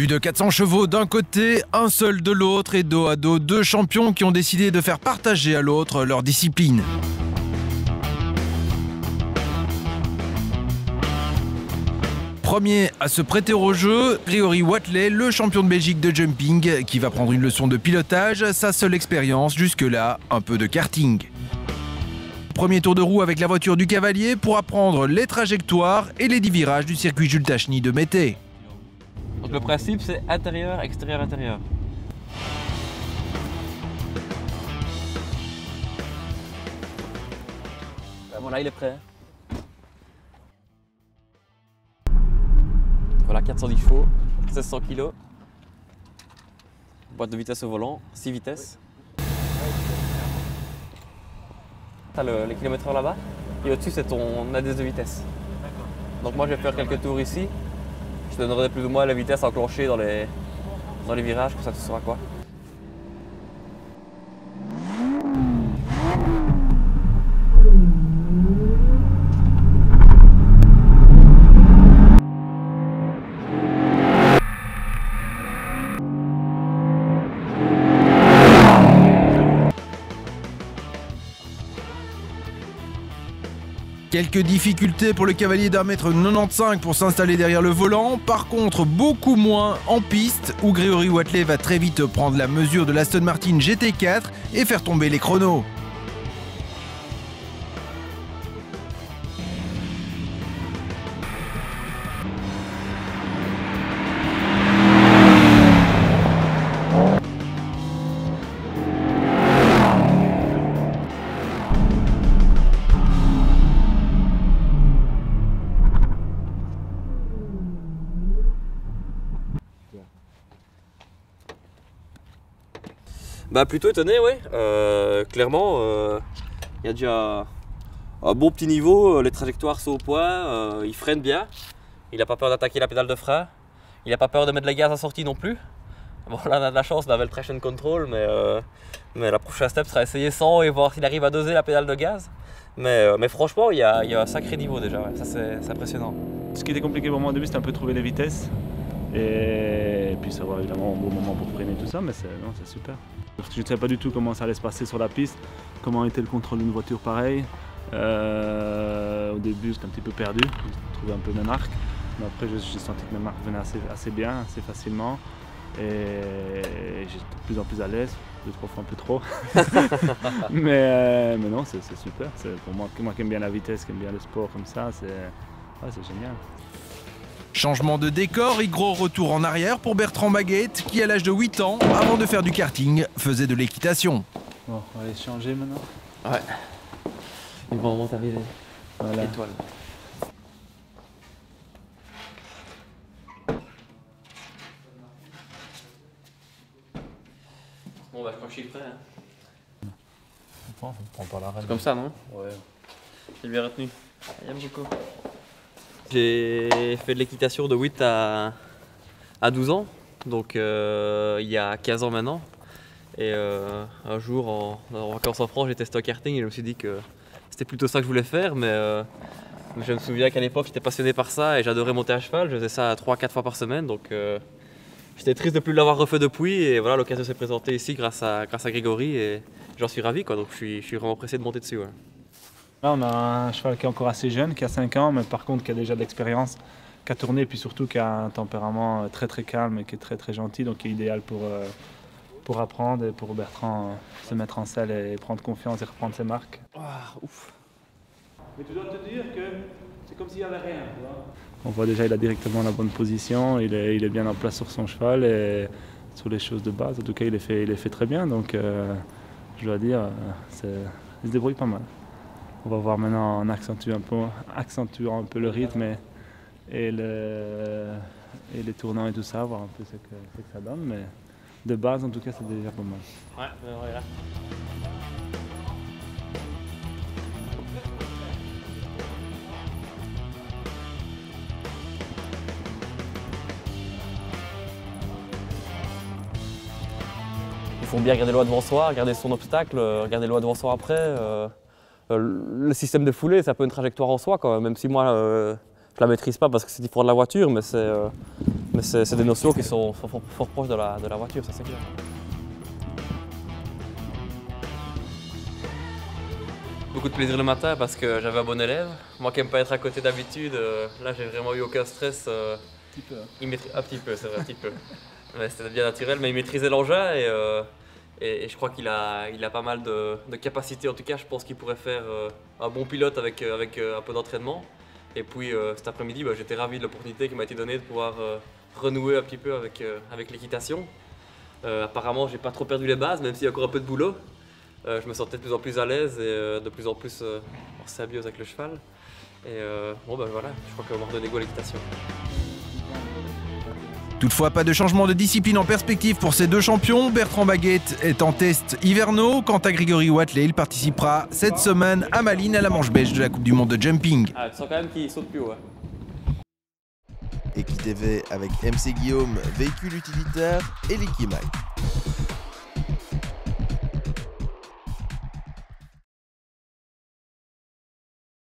Plus de 400 chevaux d'un côté, un seul de l'autre et dos à dos, deux champions qui ont décidé de faire partager à l'autre leur discipline. Premier à se prêter au jeu, Grégory Watley, le champion de Belgique de jumping, qui va prendre une leçon de pilotage, sa seule expérience jusque-là, un peu de karting. Premier tour de roue avec la voiture du cavalier pour apprendre les trajectoires et les 10 virages du circuit Jules Tacheny de Mété. Donc le principe c'est intérieur, extérieur, intérieur. Voilà, il est prêt. Voilà, 410 chevaux, 1600 kg. Boîte de vitesse au volant, 6 vitesses. T'as les kilomètres là-bas et au-dessus c'est ton indice de vitesse. Donc moi je vais faire quelques tours ici. Je te donnerai plus ou moins la vitesse enclenchée dans les virages, comme ça tu sauras quoi. Quelques difficultés pour le cavalier d'1,95 m pour s'installer derrière le volant, par contre beaucoup moins en piste où Grégory Watley va très vite prendre la mesure de l'Aston Martin GT4 et faire tomber les chronos. Bah plutôt étonné, oui. Clairement, il y a déjà un bon petit niveau, les trajectoires sont au point, il freine bien, il n'a pas peur d'attaquer la pédale de frein, il n'a pas peur de mettre les gaz en sortie non plus. Bon là on a de la chance, on avait le traction control, mais la prochaine step sera essayer sans et voir s'il arrive à doser la pédale de gaz. Mais franchement, il y a un sacré niveau déjà, ouais. Ça c'est impressionnant. Ce qui était compliqué pour moi au début, c'était un peu trouver les vitesses. Et puis savoir évidemment un bon moment pour freiner tout ça, mais c'est super. Je ne savais pas du tout comment ça allait se passer sur la piste, comment était le contrôle d'une voiture pareille. Au début j'étais un petit peu perdu, je trouvais un peu mes marques, mais après j'ai senti que mes marques venaient assez bien, assez facilement. Et j'étais de plus en plus à l'aise, 2-3 fois un peu trop. mais non, c'est super. Pour moi qui aime bien la vitesse, qui aime bien le sport comme ça, c'est génial. Changement de décor et gros retour en arrière pour Bertrand Baguette qui à l'âge de 8 ans, avant de faire du karting, faisait de l'équitation. Bon, on va aller changer maintenant. Ouais. Ils vont vraiment arriver. Voilà. Étoile. Bon bah je crois que je suis prêt. Hein. On prend par la reine. Comme ça non? Ouais. J'ai bien retenu. J'aime beaucoup. J'ai fait de l'équitation de 8 à 12 ans, donc il y a 15 ans maintenant. Et un jour en vacances en France, j'ai testé un karting et je me suis dit que c'était plutôt ça que je voulais faire. Mais je me souviens qu'à l'époque j'étais passionné par ça et j'adorais monter à cheval. Je faisais ça 3-4 fois par semaine, donc j'étais triste de ne plus l'avoir refait depuis. Et voilà, l'occasion s'est présentée ici grâce à Grégory et j'en suis ravi, quoi. Donc je suis vraiment pressé de monter dessus. Ouais. Là, on a un cheval qui est encore assez jeune, qui a 5 ans, mais par contre qui a déjà de l'expérience, qui a tourné, et puis surtout qui a un tempérament très très calme et qui est très très gentil, donc qui est idéal pour apprendre et pour Bertrand se mettre en selle et prendre confiance et reprendre ses marques. Ouf. Mais tu dois te dire que c'est comme s'il n'y avait rien. Tu vois. On voit déjà il a directement la bonne position, il est bien en place sur son cheval et sur les choses de base. En tout cas, il est fait très bien, donc je dois dire, il se débrouille pas mal. On va voir maintenant en accentuant un peu le rythme et les tournants et tout ça, voir un peu ce que ça donne. Mais de base, en tout cas, c'est déjà pas mal. Ouais, voilà. Il faut bien regarder l'eau devant soi, regarder son obstacle, regarder l'eau devant soi après. Le système de foulée, c'est un peu une trajectoire en soi, quoi. Même si moi je la maîtrise pas parce que c'est différent de la voiture, mais c'est Mais c'est des notions qui sont fort proches de la voiture, ça c'est clair. Beaucoup de plaisir le matin parce que j'avais un bon élève. Moi qui n'aime pas être à côté d'habitude, là j'ai vraiment eu aucun stress. Un petit peu. Un petit peu, c'est vrai, un petit peu. C'était bien naturel, mais il maîtrisait l'engin et je crois qu'il a pas mal de capacités. En tout cas, je pense qu'il pourrait faire un bon pilote avec un peu d'entraînement. Et puis cet après-midi, j'étais ravi de l'opportunité qui m'a été donnée de pouvoir renouer un petit peu avec l'équitation. Apparemment, j'ai pas trop perdu les bases, même s'il y a encore un peu de boulot. Je me sentais de plus en plus à l'aise et de plus en plus en symbiose avec le cheval. Et voilà, je crois qu'on va redonner goût à l'équitation. Toutefois, pas de changement de discipline en perspective pour ces deux champions. Bertrand Baguette est en test hivernaux. Quant à Grégory Watley, il participera cette semaine à Malines à la manche belge de la Coupe du Monde de Jumping. Ah, tu sens quand même qu'il saute plus haut. Équitv avec MC Guillaume, véhicule utilitaire et Liquimac.